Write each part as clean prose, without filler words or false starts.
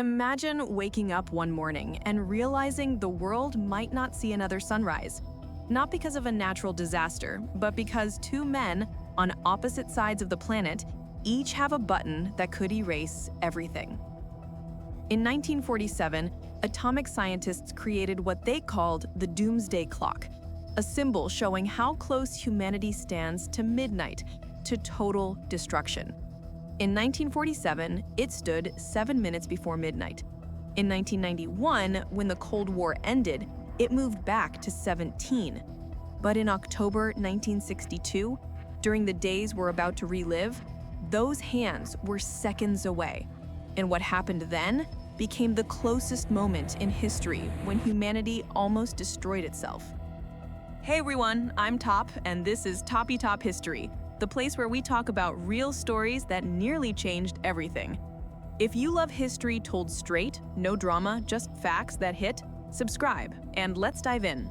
Imagine waking up one morning and realizing the world might not see another sunrise. Not because of a natural disaster, but because two men on opposite sides of the planet each have a button that could erase everything. In 1947, atomic scientists created what they called the Doomsday Clock, a symbol showing how close humanity stands to midnight, to total destruction. In 1947, it stood 7 minutes before midnight. In 1991, when the Cold War ended, it moved back to 17. But in October 1962, during the days we're about to relive, those hands were seconds away. And what happened then became the closest moment in history when humanity almost destroyed itself. Hey everyone, I'm Top, and this is Toppi Top History, the place where we talk about real stories that nearly changed everything. If you love history told straight, no drama, just facts that hit, subscribe, and let's dive in.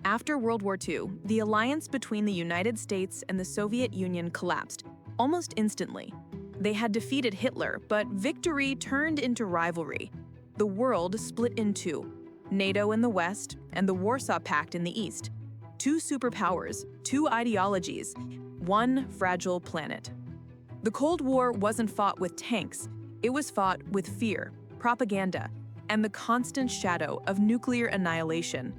After World War II, the alliance between the United States and the Soviet Union collapsed, almost instantly. They had defeated Hitler, but victory turned into rivalry. The world split in two, NATO in the West and the Warsaw Pact in the East. Two superpowers, two ideologies, one fragile planet. The Cold War wasn't fought with tanks, it was fought with fear, propaganda, and the constant shadow of nuclear annihilation.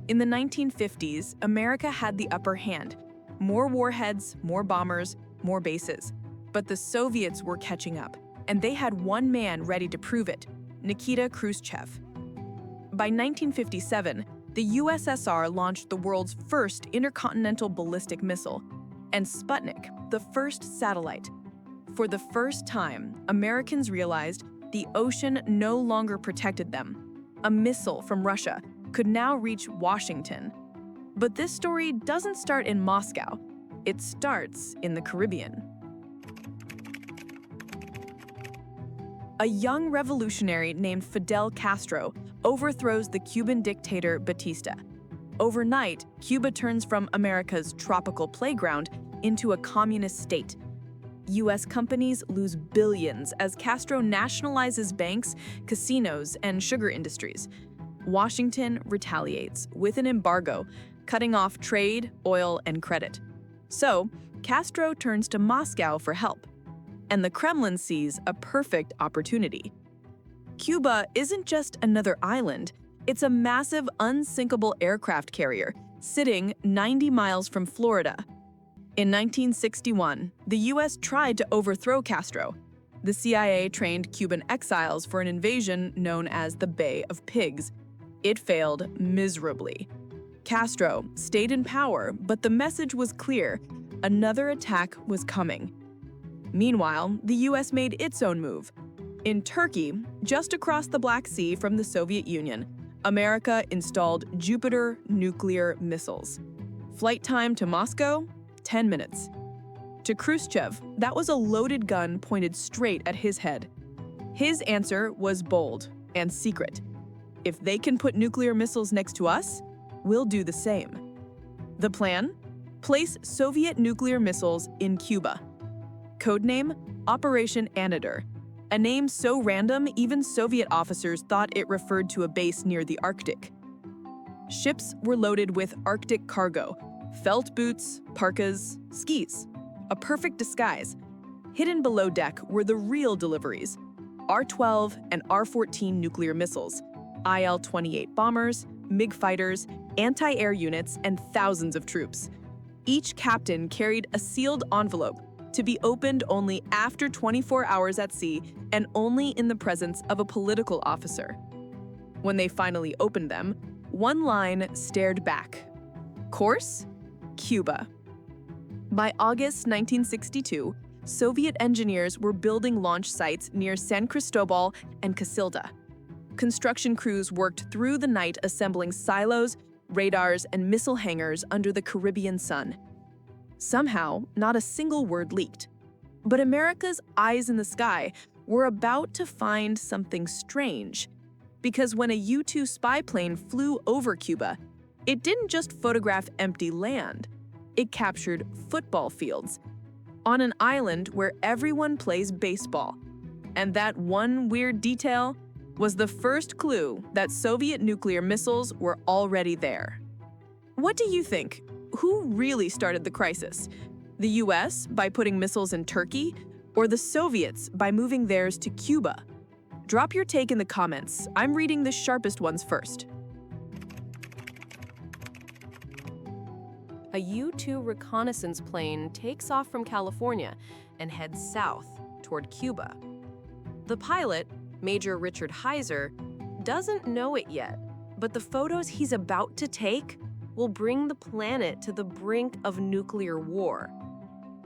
In the 1950s, America had the upper hand. More warheads, more bombers, more bases. But the Soviets were catching up, and they had one man ready to prove it, Nikita Khrushchev. By 1957, the USSR launched the world's first intercontinental ballistic missile, and Sputnik, the first satellite. For the first time, Americans realized the ocean no longer protected them. A missile from Russia could now reach Washington. But this story doesn't start in Moscow. It starts in the Caribbean. A young revolutionary named Fidel Castro overthrows the Cuban dictator Batista. Overnight, Cuba turns from America's tropical playground into a communist state. U.S. companies lose billions as Castro nationalizes banks, casinos, and sugar industries. Washington retaliates with an embargo, cutting off trade, oil, and credit. So, Castro turns to Moscow for help. And the Kremlin sees a perfect opportunity. Cuba isn't just another island, it's a massive, unsinkable aircraft carrier sitting 90 miles from Florida. In 1961, the US tried to overthrow Castro. The CIA trained Cuban exiles for an invasion known as the Bay of Pigs. It failed miserably. Castro stayed in power, but the message was clear: another attack was coming. Meanwhile, the US made its own move. In Turkey, just across the Black Sea from the Soviet Union, America installed Jupiter nuclear missiles. Flight time to Moscow, 10 minutes. To Khrushchev, that was a loaded gun pointed straight at his head. His answer was bold and secret. If they can put nuclear missiles next to us, we'll do the same. The plan? Place Soviet nuclear missiles in Cuba. Codename Operation Anadyr, a name so random even Soviet officers thought it referred to a base near the Arctic. Ships were loaded with Arctic cargo, felt boots, parkas, skis. A perfect disguise. Hidden below deck were the real deliveries: R-12 and R-14 nuclear missiles, IL-28 bombers, MiG fighters, anti-air units, and thousands of troops. Each captain carried a sealed envelope to be opened only after 24 hours at sea and only in the presence of a political officer. When they finally opened them, one line stared back. Course? Cuba. By August 1962, Soviet engineers were building launch sites near San Cristobal and Casilda. Construction crews worked through the night assembling silos, radars, and missile hangars under the Caribbean sun. Somehow, not a single word leaked. But America's eyes in the sky were about to find something strange. Because when a U-2 spy plane flew over Cuba, it didn't just photograph empty land. It captured football fields. on an island where everyone plays baseball. And that one weird detail was the first clue that Soviet nuclear missiles were already there. What do you think? Who really started the crisis? The US by putting missiles in Turkey, or the Soviets by moving theirs to Cuba? Drop your take in the comments. I'm reading the sharpest ones first. A U-2 reconnaissance plane takes off from California and heads south toward Cuba. The pilot, Major Richard Heiser, doesn't know it yet, but the photos he's about to take will bring the planet to the brink of nuclear war.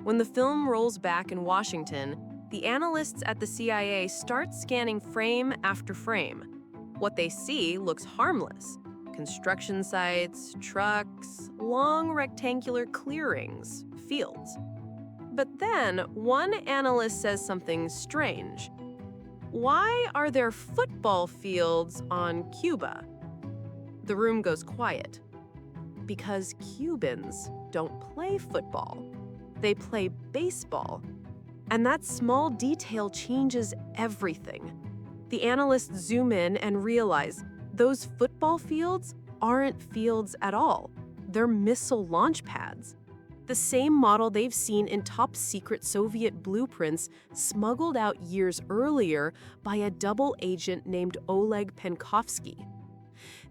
When the film rolls back in Washington, the analysts at the CIA start scanning frame after frame. What they see looks harmless. Construction sites, trucks, long rectangular clearings, fields. But then one analyst says something strange. Why are there football fields on Cuba? The room goes quiet. Because Cubans don't play football. They play baseball. And that small detail changes everything. The analysts zoom in and realize those football fields aren't fields at all. They're missile launch pads. The same model they've seen in top-secret Soviet blueprints smuggled out years earlier by a double agent named Oleg Penkovsky.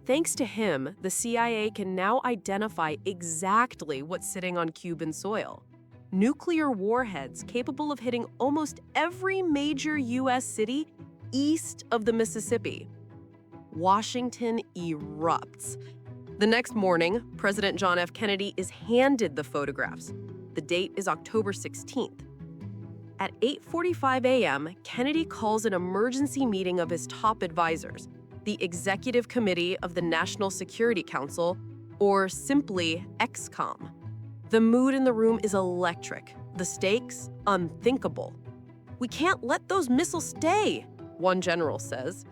Thanks to him, the CIA can now identify exactly what's sitting on Cuban soil. Nuclear warheads capable of hitting almost every major U.S. city east of the Mississippi. Washington erupts. The next morning, President John F. Kennedy is handed the photographs. The date is October 16th. At 8:45 a.m., Kennedy calls an emergency meeting of his top advisors, the Executive Committee of the National Security Council, or simply ExComm. The mood in the room is electric, the stakes unthinkable. "We can't let those missiles stay," one general says.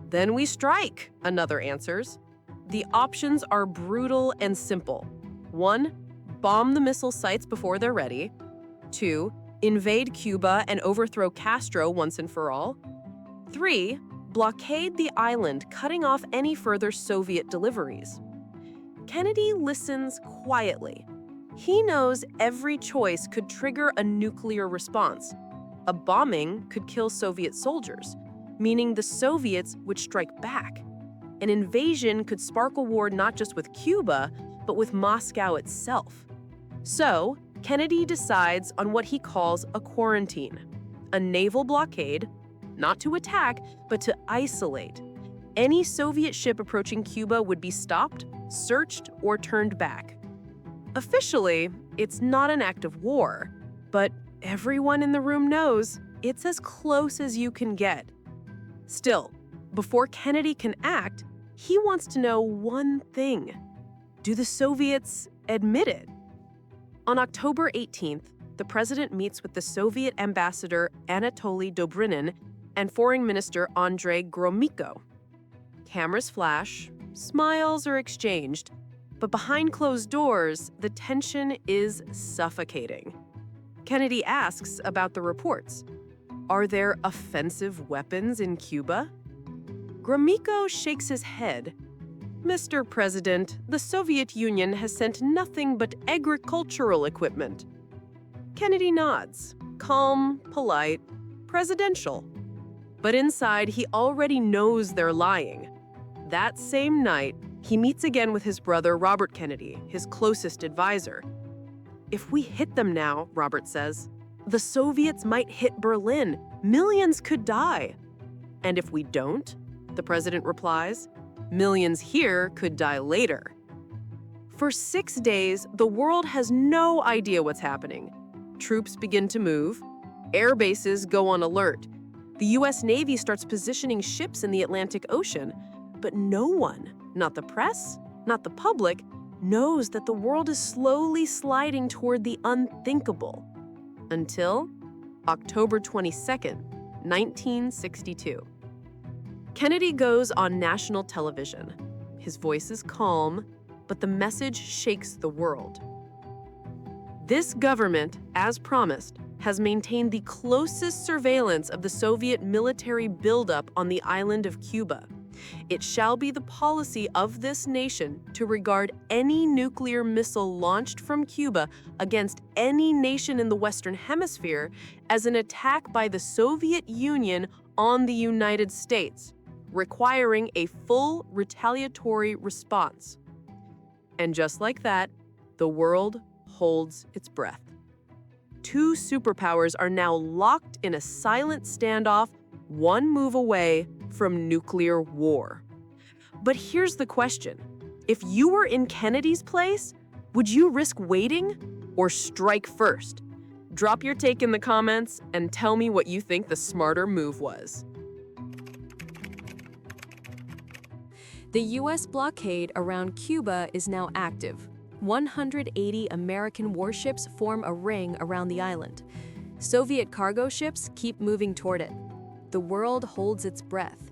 "Then we strike," another answers. The options are brutal and simple. 1. Bomb the missile sites before they're ready. 2. Invade Cuba and overthrow Castro once and for all. 3. Blockade the island, cutting off any further Soviet deliveries. Kennedy listens quietly. He knows every choice could trigger a nuclear response. A bombing could kill Soviet soldiers, meaning the Soviets would strike back. An invasion could spark a war not just with Cuba, but with Moscow itself. So, Kennedy decides on what he calls a quarantine, a naval blockade, not to attack, but to isolate. Any Soviet ship approaching Cuba would be stopped, searched, or turned back. Officially, it's not an act of war, but everyone in the room knows it's as close as you can get. Still, before Kennedy can act, he wants to know one thing. Do the Soviets admit it? On October 18th, the president meets with the Soviet ambassador Anatoly Dobrinin and Foreign Minister Andrei Gromyko. Cameras flash, smiles are exchanged, but behind closed doors, the tension is suffocating. Kennedy asks about the reports. Are there offensive weapons in Cuba? Gromyko shakes his head. Mr. President, the Soviet Union has sent nothing but agricultural equipment. Kennedy nods, calm, polite, presidential. But inside, he already knows they're lying. That same night, he meets again with his brother Robert Kennedy, his closest advisor. If we hit them now, Robert says, the Soviets might hit Berlin. Millions could die. And if we don't, the president replies, millions here could die later. For 6 days, the world has no idea what's happening. Troops begin to move. Air bases go on alert. The U.S. Navy starts positioning ships in the Atlantic Ocean. But no one, not the press, not the public, knows that the world is slowly sliding toward the unthinkable. Until October 22nd, 1962. Kennedy goes on national television. His voice is calm, but the message shakes the world. This government, as promised, has maintained the closest surveillance of the Soviet military buildup on the island of Cuba. It shall be the policy of this nation to regard any nuclear missile launched from Cuba against any nation in the Western Hemisphere as an attack by the Soviet Union on the United States, requiring a full retaliatory response. And just like that, the world holds its breath. Two superpowers are now locked in a silent standoff, one move away from nuclear war. But here's the question. If you were in Kennedy's place, would you risk waiting or strike first? Drop your take in the comments and tell me what you think the smarter move was. The U.S. blockade around Cuba is now active. 180 American warships form a ring around the island. Soviet cargo ships keep moving toward it. The world holds its breath.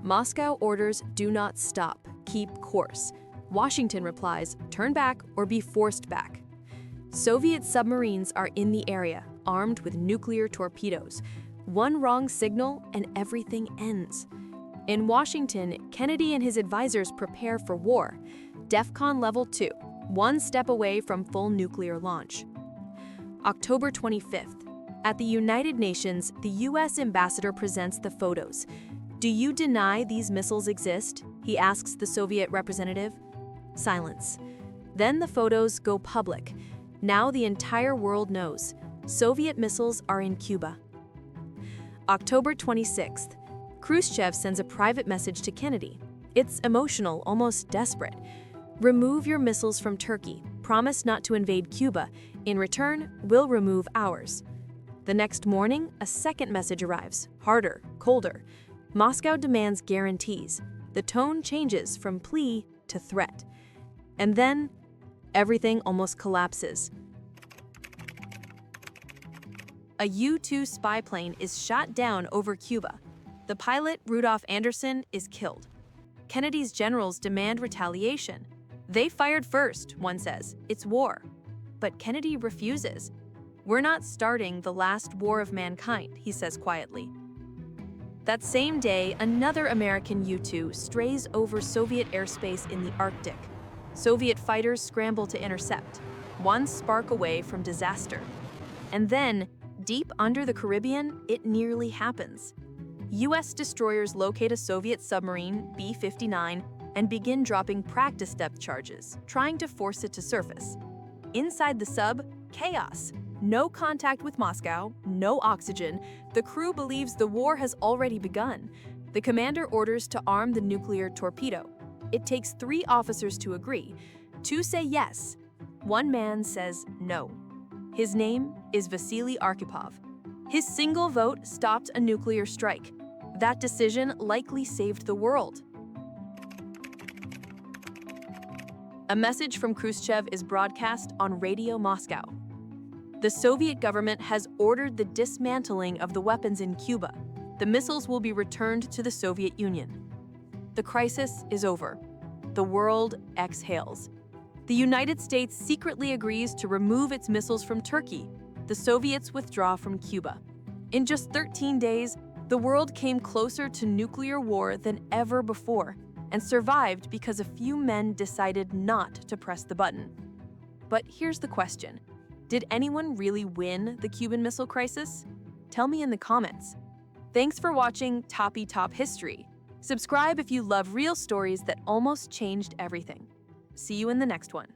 Moscow orders do not stop, keep course. Washington replies, turn back or be forced back. Soviet submarines are in the area, armed with nuclear torpedoes. One wrong signal and everything ends. In Washington, Kennedy and his advisors prepare for war. DEFCON Level 2, one step away from full nuclear launch. October 25th. At the United Nations, the U.S. ambassador presents the photos. Do you deny these missiles exist? He asks the Soviet representative. Silence. Then the photos go public. Now the entire world knows. Soviet missiles are in Cuba. October 26th. Khrushchev sends a private message to Kennedy. It's emotional, almost desperate. Remove your missiles from Turkey. Promise not to invade Cuba. In return, we'll remove ours. The next morning, a second message arrives, harder, colder. Moscow demands guarantees. The tone changes from plea to threat. And then, everything almost collapses. A U-2 spy plane is shot down over Cuba. The pilot, Rudolph Anderson, is killed. Kennedy's generals demand retaliation. They fired first, one says. It's war. But Kennedy refuses. We're not starting the last war of mankind, he says quietly. That same day, another American U-2 strays over Soviet airspace in the Arctic. Soviet fighters scramble to intercept, one spark away from disaster. And then, deep under the Caribbean, it nearly happens. U.S. destroyers locate a Soviet submarine, B-59, and begin dropping practice depth charges, trying to force it to surface. Inside the sub, chaos. No contact with Moscow, no oxygen. The crew believes the war has already begun. The commander orders to arm the nuclear torpedo. It takes 3 officers to agree. 2 say yes. 1 man says no. His name is Vasily Arkhipov. His single vote stopped a nuclear strike. That decision likely saved the world. A message from Khrushchev is broadcast on Radio Moscow. The Soviet government has ordered the dismantling of the weapons in Cuba. The missiles will be returned to the Soviet Union. The crisis is over. The world exhales. The United States secretly agrees to remove its missiles from Turkey. The Soviets withdraw from Cuba. In just 13 days, the world came closer to nuclear war than ever before and survived because a few men decided not to press the button. But here's the question. Did anyone really win the Cuban Missile Crisis? Tell me in the comments. Thanks for watching Toppi Top History. Subscribe if you love real stories that almost changed everything. See you in the next one.